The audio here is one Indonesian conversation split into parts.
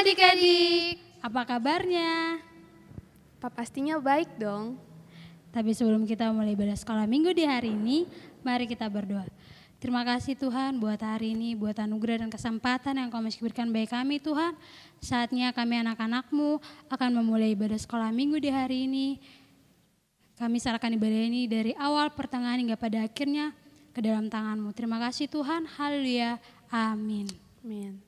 adik-adik, apa kabarnya? Pastinya baik dong. Tapi sebelum kita mulai ibadah sekolah minggu di hari ini, mari kita berdoa. Terima kasih Tuhan buat hari ini, buat anugerah dan kesempatan yang Kau masih berikan bagi kami Tuhan. Saatnya kami anak-anak-Mu akan memulai ibadah sekolah minggu di hari ini. Kami serahkan ibadah ini dari awal, pertengahan hingga pada akhirnya ke dalam tangan-Mu. Terima kasih Tuhan, haleluya, amin. Amin.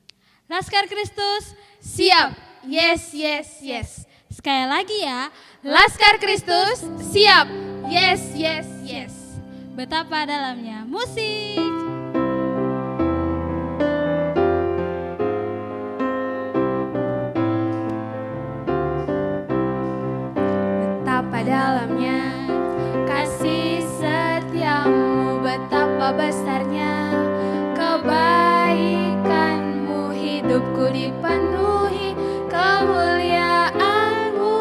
Laskar Kristus, Siap. Yes, yes, yes. sekali lagi ya. Laskar Kristus, siap. Yes, yes, yes. Betapa dalamnya musik. Betapa dalamnya kasih setiamu, betapa besarnya kebaikanmu, hidupku dipenuhi kemuliaanmu,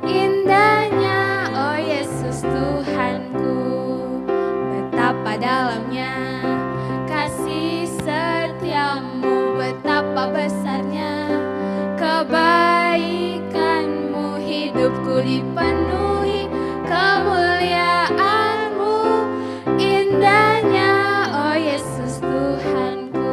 indahnya oh Yesus Tuhanku. Betapa dalamnya kasih setiamu, betapa besarnya kebaikanmu, hidupku dipenuhi kemuliaanmu, indahnya oh Yesus Tuhanku.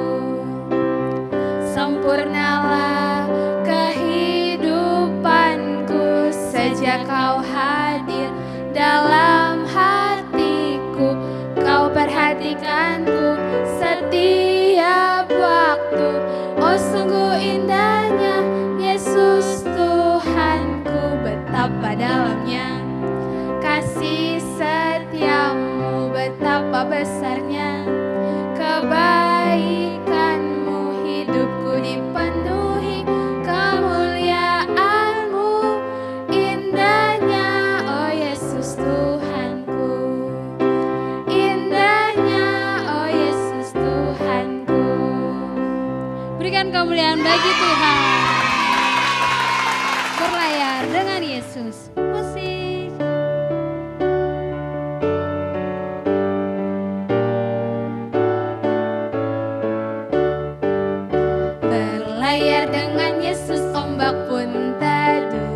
Sempurnalah kehidupanku sejak Kau hadir dalam hatiku. Kau perhatikanku setiap waktu. Oh sungguh indahnya Yesus Tuhanku. Betapa dalamnya kasih setiamu, betapa besarnya kebaikanmu, hidupku dipenuhi kemuliaanmu, indahnya oh Yesus Tuhanku, indahnya oh Yesus Tuhanku. Berikan kemuliaan bagi Tuhan. Berlayar dengan Yesus. Musik. Berlayar dengan Yesus, ombak pun teduh,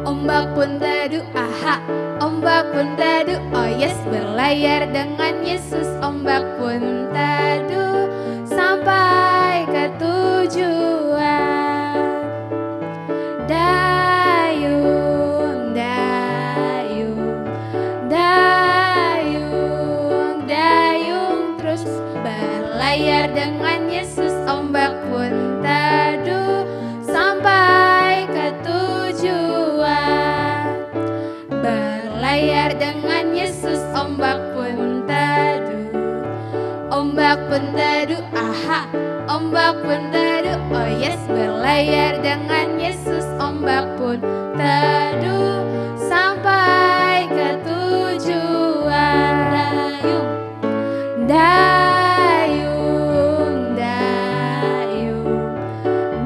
ombak pun teduh, aha, ombak pun teduh, oh yes. Berlayar dengan Yesus, ombak pun teduh, sampai ke tujuan. Dayung, dayung, dayung, dayung terus berlayar dengan Yesus, ombak pun teduh, sampai ke tujuan. Berlayar dengan Yesus, ombak pun teduh, ombak pun teduh, aha, ombak pun teduh, oh yes. Berlayar dengan Yesus, ombak pun teduh, sampai ke tujuan. Dayung, dayung, dayung,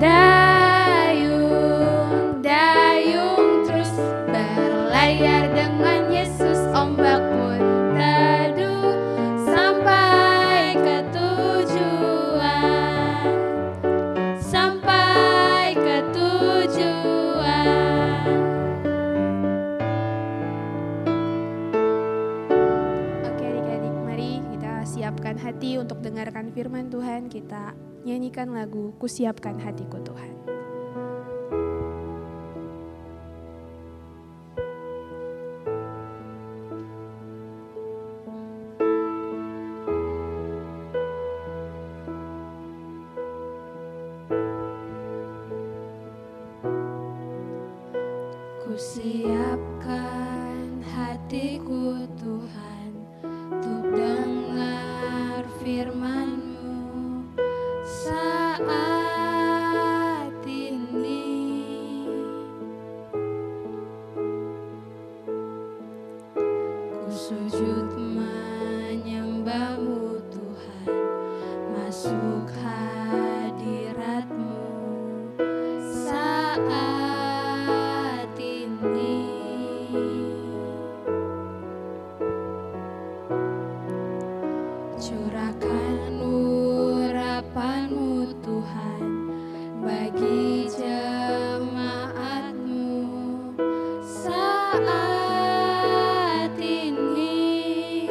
dayung, dayung terus berlayar dengan Yesus, ombak pun teduh, sampai ke tujuan, sampai ke tujuan. Oke adik-adik, mari kita siapkan hati untuk dengarkan firman Tuhan. Kita nyanyikan lagu Kusiapkan Hatiku Tuhan. Kusiapkan hatiku Tuhan, untuk dengar firman-Mu saat ini. Ku sujud menyembah-Mu Tuhan, masuk hadirat-Mu saat ini. Curahkan urapan-Mu Tuhan bagi saat ini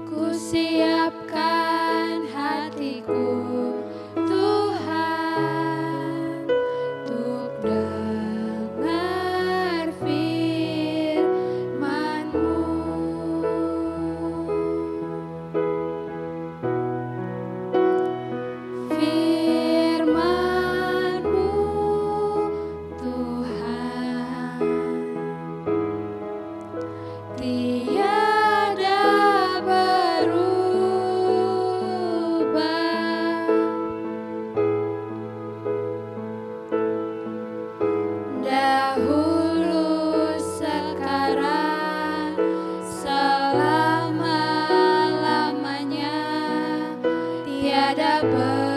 ku siapkan hatiku Tuhan untuk dengar firman-Mu. Firman-Mu Tuhan tiada berubah, dahulu sekarang selama-lamanya tiada berubah.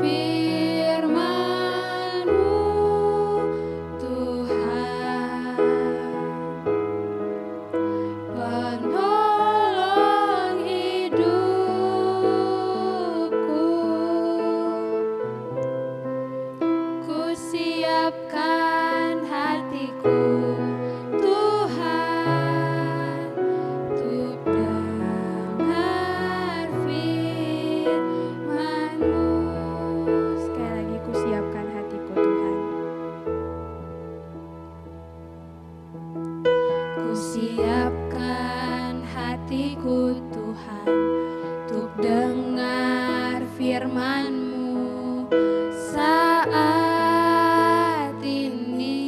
Firman-Mu Tuhan penolong hidupku, ku siapkan hatiku Tuhan untuk dengar firman-Mu. Sekali lagi ku siapkan hatiku Tuhan. Ku siapkan hatiku Tuhan untuk dengar firman-Mu saat ini.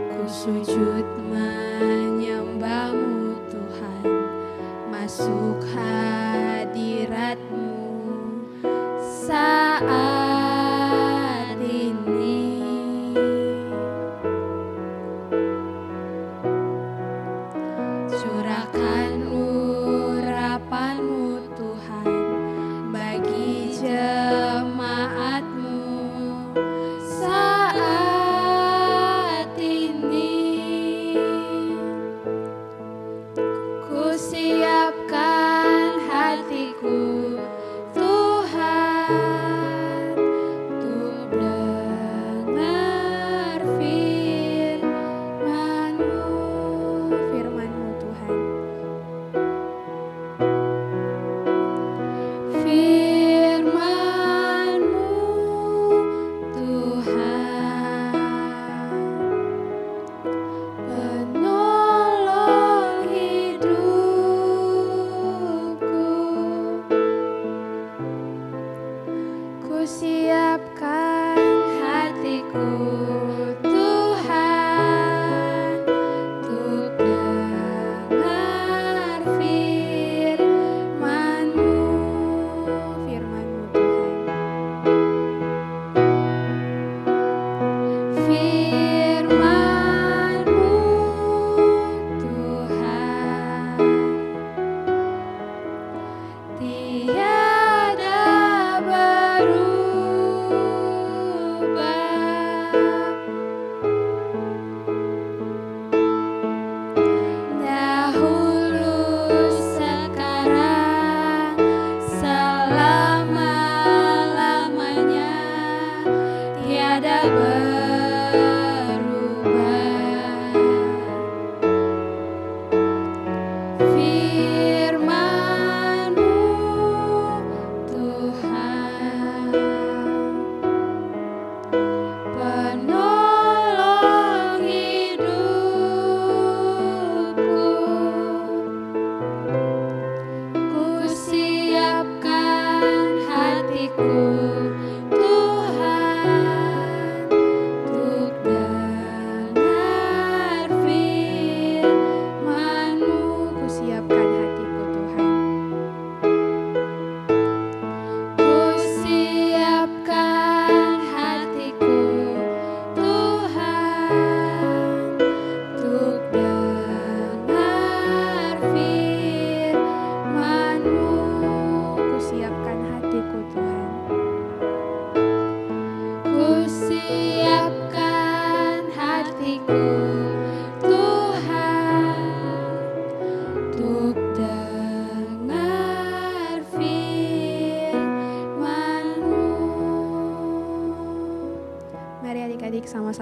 Ku sujud menyembah-Mu Tuhan, masuk hadirat-Mu saat ini. Curahkan urapan-Mu Tuhan bagi jemaat-Mu saat ini. Ku siapkan hatiku Tuhan untuk dengar firman-Mu. Firman-Mu Tuhan. Firman-Mu Tuhan penolong hidupku, ku siapkan hatiku Tuhan untuk dengar firman-Mu. Firman-Mu Tuhan. Firman-Mu Tuhan tiada berubah, dahulu sekarang selama-lamanya tiada berubah. Firman-Mu Tuhan penolong hidupku, ku siapkan hatiku Tuhan untuk dengar firman-Mu. Ku siapkan hatiku Tuhan. Ku siapkan hatiku Tuhan untuk dengar firman-Mu. Ku siapkan hatiku Tuhan.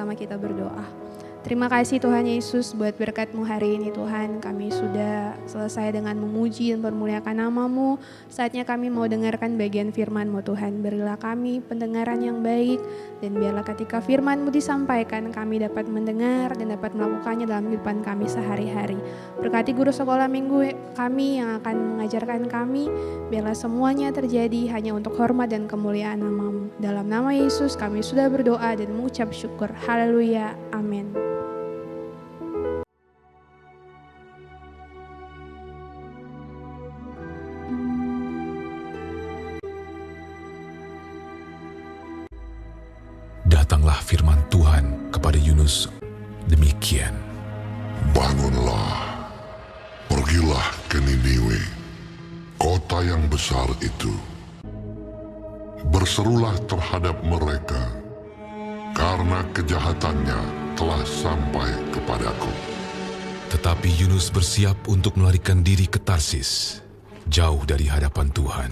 bersama-sama kita berdoa. Terima kasih Tuhan Yesus buat berkat-Mu hari ini Tuhan. Kami sudah selesai dengan memuji dan memuliakan nama-Mu. Saatnya kami mau dengarkan bagian firman-Mu Tuhan. Berilah kami pendengaran yang baik. Dan biarlah ketika firman-Mu disampaikan kami dapat mendengar dan dapat melakukannya dalam kehidupan kami sehari-hari. Berkati guru sekolah minggu kami yang akan mengajarkan kami. Biarlah semuanya terjadi hanya untuk hormat dan kemuliaan nama-Mu. Dalam nama Yesus kami sudah berdoa dan mengucap syukur. Haleluya. Amin. Datanglah firman Tuhan kepada Yunus demikian. Bangunlah, pergilah ke Niniwe, kota yang besar itu. Berserulah terhadap mereka, karena kejahatannya telah sampai kepadaku. Tetapi Yunus bersiap untuk melarikan diri ke Tarsis, jauh dari hadapan Tuhan.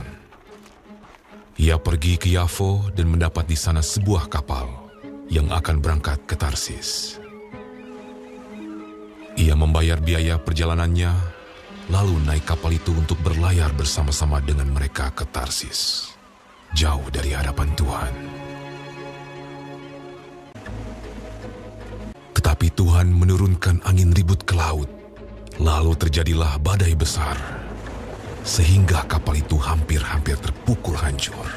Ia pergi ke Yafo dan mendapat di sana sebuah kapal yang akan berangkat ke Tarsis. Ia membayar biaya perjalanannya, lalu naik kapal itu untuk berlayar bersama-sama dengan mereka ke Tarsis, jauh dari hadapan Tuhan. Tetapi Tuhan menurunkan angin ribut ke laut, lalu terjadilah badai besar, sehingga kapal itu hampir-hampir terpukul hancur.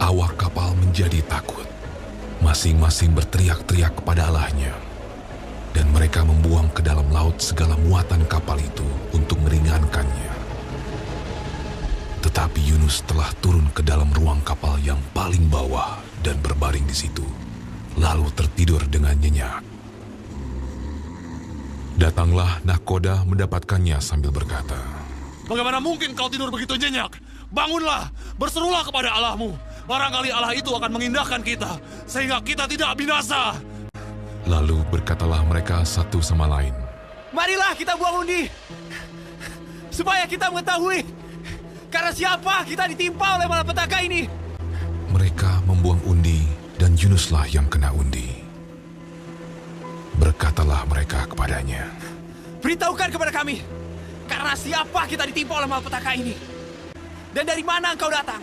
Awak kapal menjadi takut, masing-masing berteriak-teriak kepada Allahnya, dan mereka membuang ke dalam laut segala muatan kapal itu untuk meringankannya. Tetapi Yunus telah turun ke dalam ruang kapal yang paling bawah dan berbaring di situ, lalu tertidur dengan nyenyak. Datanglah nahkoda mendapatkannya sambil berkata, "Bagaimana mungkin kau tidur begitu nyenyak? Bangunlah, berserulah kepada Allahmu. Barangkali Allah itu akan mengindahkan kita, sehingga kita tidak binasa." Lalu berkatalah mereka satu sama lain, "Marilah kita buang undi, supaya kita mengetahui karena siapa kita ditimpa oleh malapetaka ini." Mereka membuang undi dan Yunuslah yang kena undi. Berkatalah mereka kepadanya, "Beritahukan kepada kami, karena siapa kita ditimpa oleh malapetaka ini? Dan dari mana engkau datang?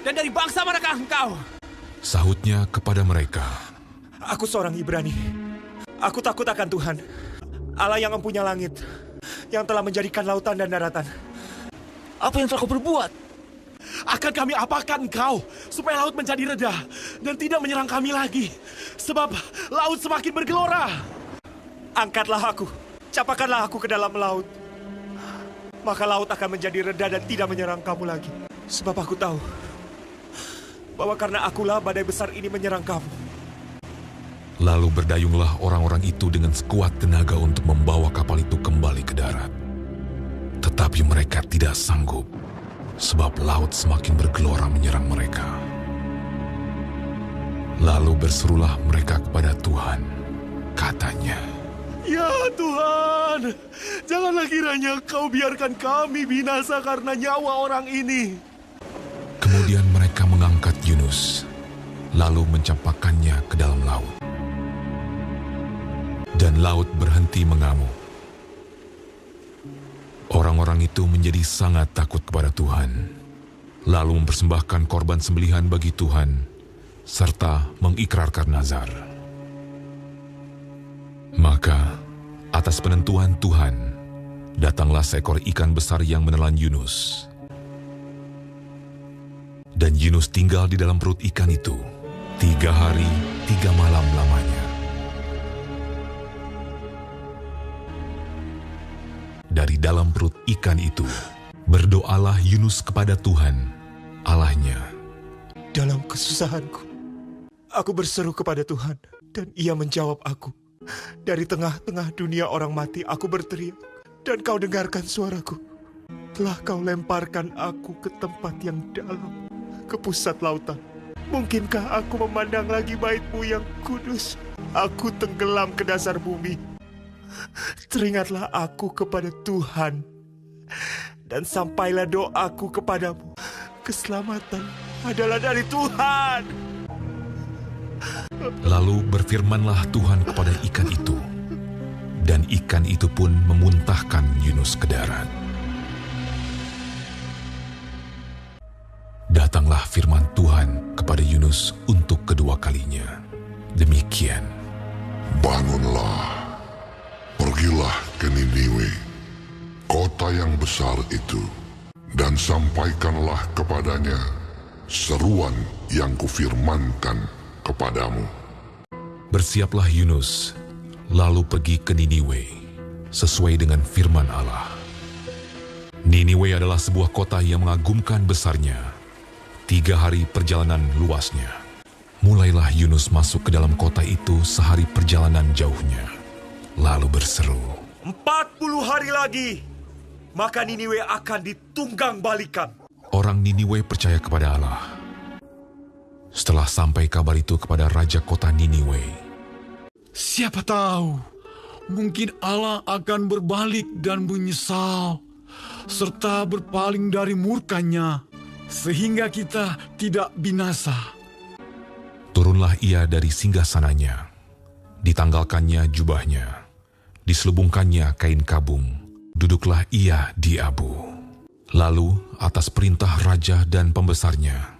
Dan dari bangsa manakah engkau?" Sahutnya kepada mereka, "Aku seorang Ibrani. Aku takut akan Tuhan, Allah yang empunya langit, yang telah menjadikan lautan dan daratan." "Apa yang telah kau perbuat? Akan kami apakan engkau, supaya laut menjadi reda dan tidak menyerang kami lagi? Sebab laut semakin bergelora." "Angkatlah aku, capakanlah aku ke dalam laut. Maka laut akan menjadi reda dan tidak menyerang kamu lagi. Sebab aku tahu bahwa karena akulah badai besar ini menyerang kamu." Lalu berdayunglah orang-orang itu dengan sekuat tenaga untuk membawa kapal itu kembali ke darat. Tetapi mereka tidak sanggup, sebab laut semakin bergelora menyerang mereka. Lalu berserulah mereka kepada Tuhan, katanya, "Ya Tuhan, janganlah kiranya kau biarkan kami binasa karena nyawa orang ini." Kemudian mereka mengangkat Yunus, lalu mencampakkannya ke dalam laut. Dan laut berhenti mengamuk. Orang-orang itu menjadi sangat takut kepada Tuhan, lalu mempersembahkan korban sembelihan bagi Tuhan, serta mengikrarkan nazar. Maka, atas penentuan Tuhan, datanglah seekor ikan besar yang menelan Yunus. Dan Yunus tinggal di dalam perut ikan itu 3 hari 3 malam lamanya. Dari dalam perut ikan itu, berdoalah Yunus kepada Tuhan, Allahnya. Dalam kesusahanku, aku berseru kepada Tuhan, dan Ia menjawab aku. Dari tengah-tengah dunia orang mati, aku berteriak, dan Kau dengarkan suaraku. Telah Kau lemparkan aku ke tempat yang dalam, ke pusat lautan. Mungkinkah aku memandang lagi bait-Mu yang kudus? Aku tenggelam ke dasar bumi. Teringatlah aku kepada Tuhan, dan sampailah doaku kepadamu. Keselamatan adalah dari Tuhan. Lalu berfirmanlah Tuhan kepada ikan itu, dan ikan itu pun memuntahkan Yunus ke darat. Datanglah firman Tuhan kepada Yunus untuk kedua kalinya. Demikian. Bangunlah, pergilah ke Niniwe, kota yang besar itu, dan sampaikanlah kepadanya seruan yang kufirmankan kepadamu. Bersiaplah Yunus, lalu pergi ke Niniwe, sesuai dengan firman Allah. Niniwe adalah sebuah kota yang mengagumkan besarnya, 3 hari perjalanan luasnya. Mulailah Yunus masuk ke dalam kota itu sehari perjalanan jauhnya, lalu berseru, 40 hari lagi, maka Niniwe akan ditunggang balikan. Orang Niniwe percaya kepada Allah. Setelah sampai kabar itu kepada raja kota Niniwe, siapa tahu, mungkin Allah akan berbalik dan menyesal, serta berpaling dari murkanya, sehingga kita tidak binasa. turunlah ia dari singgasananya, ditanggalkannya jubahnya, diselubungkannya kain kabung, duduklah ia di abu. Lalu atas perintah raja dan pembesarnya,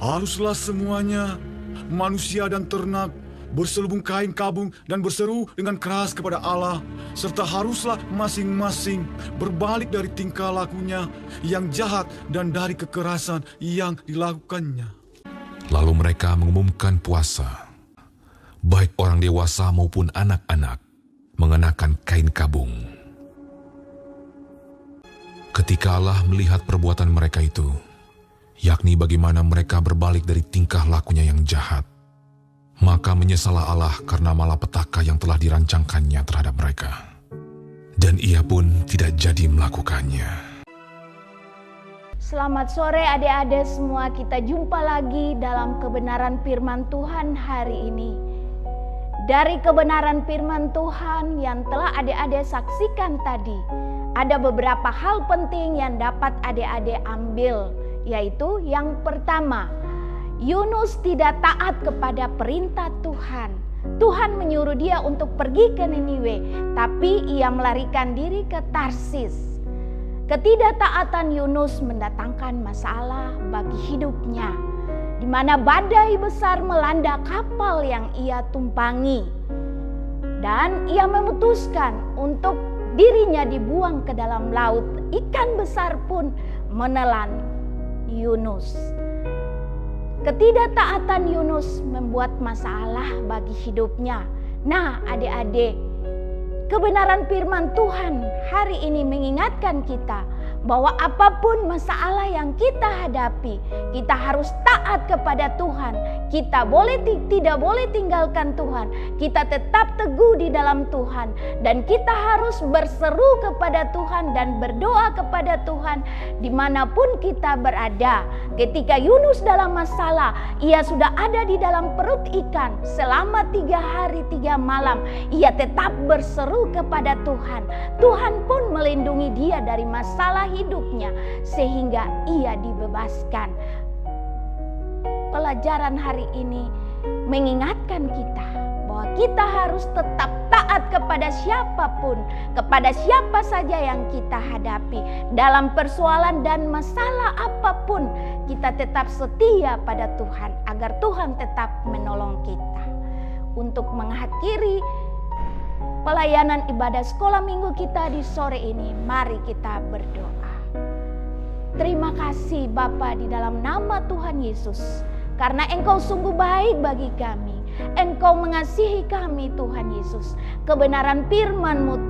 Haruslah semuanya, manusia dan ternak, berselubung kain kabung dan berseru dengan keras kepada Allah, serta haruslah masing-masing berbalik dari tingkah lakunya yang jahat dan dari kekerasan yang dilakukannya. lalu mereka mengumumkan puasa, baik orang dewasa maupun anak-anak, mengenakan kain kabung. Ketika Allah melihat perbuatan mereka itu, yakni bagaimana mereka berbalik dari tingkah lakunya yang jahat, maka menyesallah Allah karena malapetaka yang telah dirancangkannya terhadap mereka. Dan ia pun tidak jadi melakukannya. Selamat sore adik-adik semua, kita jumpa lagi dalam kebenaran firman Tuhan hari ini. Dari kebenaran firman Tuhan yang telah adik-adik saksikan tadi, ada beberapa hal penting yang dapat adik-adik ambil, yaitu yang pertama, Yunus tidak taat kepada perintah Tuhan. Tuhan menyuruh dia untuk pergi ke Niniwe, tapi ia melarikan diri ke Tarsis. Ketidaktaatan Yunus mendatangkan masalah bagi hidupnya, di mana badai besar melanda kapal yang ia tumpangi. Dan ia memutuskan untuk dirinya dibuang ke dalam laut. Ikan besar pun menelan Yunus. Ketidaktaatan Yunus membuat masalah bagi hidupnya. Nah, adik-adik, kebenaran firman Tuhan hari ini mengingatkan kita bahwa apapun masalah yang kita hadapi, kita harus taat kepada Tuhan. Kita tidak boleh tinggalkan Tuhan. Kita tetap teguh di dalam Tuhan. Dan kita harus berseru kepada Tuhan dan berdoa kepada Tuhan dimanapun kita berada. Ketika Yunus dalam masalah, ia sudah ada di dalam perut ikan selama 3 hari 3 malam. Ia tetap berseru kepada Tuhan. Tuhan pun melindungi dia dari masalah hidupnya sehingga ia dibebaskan. Pelajaran hari ini mengingatkan kita bahwa kita harus tetap taat kepada siapapun, kepada siapa saja yang kita hadapi. Dalam persoalan dan masalah apapun, kita tetap setia pada Tuhan agar Tuhan tetap menolong kita. Untuk mengakhiri pelayanan ibadah sekolah minggu kita di sore ini, mari kita berdoa. Terima kasih Bapa di dalam nama Tuhan Yesus, karena Engkau sungguh baik bagi kami. Engkau mengasihi kami Tuhan Yesus. Kebenaran firman-Mu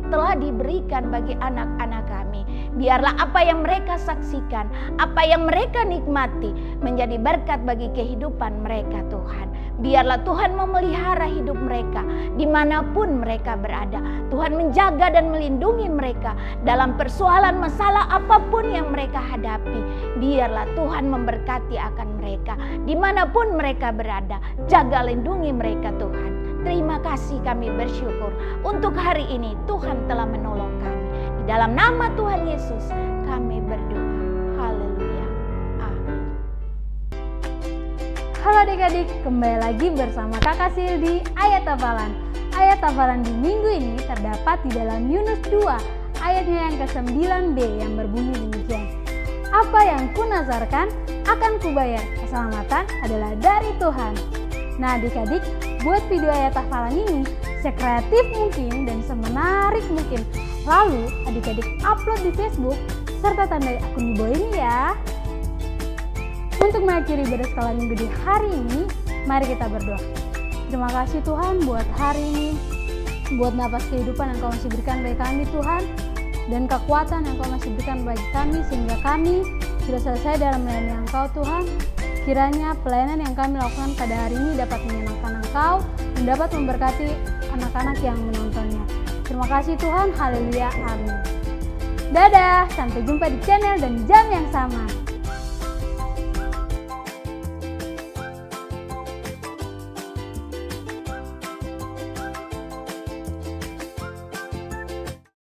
telah diberikan bagi anak-anak kami. Biarlah apa yang mereka saksikan, apa yang mereka nikmati menjadi berkat bagi kehidupan mereka Tuhan. Biarlah Tuhan memelihara hidup mereka dimanapun mereka berada. Tuhan menjaga dan melindungi mereka dalam persoalan masalah apapun yang mereka hadapi. Biarlah Tuhan memberkati akan mereka dimanapun mereka berada. Jaga lindungi mereka Tuhan. Terima kasih, kami bersyukur untuk hari ini Tuhan telah menolong kami. Di dalam nama Tuhan Yesus kami berdoa. Haleluya. Amin. Halo adik-adik, kembali lagi bersama Kakak Sil di Ayat Hafalan. Ayat hafalan di minggu ini terdapat di dalam Yunus 2, ayatnya yang ke-9b yang berbunyi demikian. Apa yang kunazarkan akan kubayar, keselamatan adalah dari Tuhan. Nah adik-adik, buat video ayat hafalan ini sekreatif mungkin dan semenarik mungkin. Lalu adik-adik upload di Facebook serta tandai akun di bawah ini ya. Untuk mengakhiri ibadah skala minggu di hari ini, mari kita berdoa. Terima kasih Tuhan buat hari ini, buat napas kehidupan yang Kau masih berikan bagi kami Tuhan, dan kekuatan yang Kau masih berikan bagi kami sehingga kami sudah selesai dalam melayani Engkau Tuhan. Kiranya pelayanan yang kami lakukan pada hari ini dapat menyenangkan Engkau dan dapat memberkati anak-anak yang menontonnya. Terima kasih Tuhan, haleluya, amin. Dadah, sampai jumpa di channel dan jam yang sama.